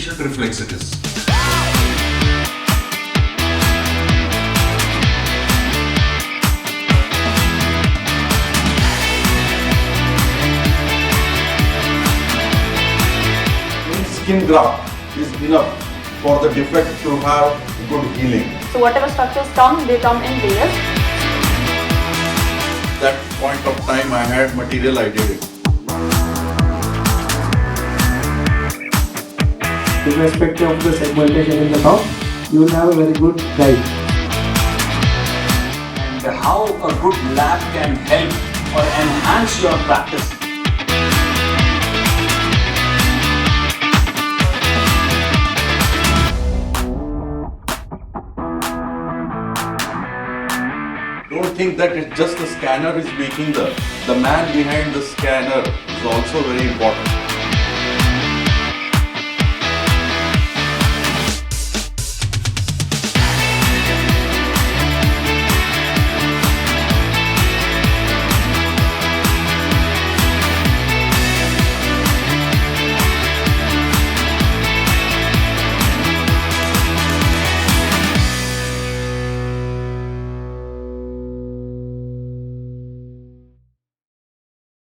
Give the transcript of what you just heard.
patient reflex it is. Skin graft is enough for the defect to have good healing. So whatever structures come, they come in layers. That point of time I had material, I did it. Irrespective of the segmentation in the mouth, you will have a very good guide. And how a good lab can help or enhance your practice. Don't think that it's just the scanner is making the man behind the scanner is also very important.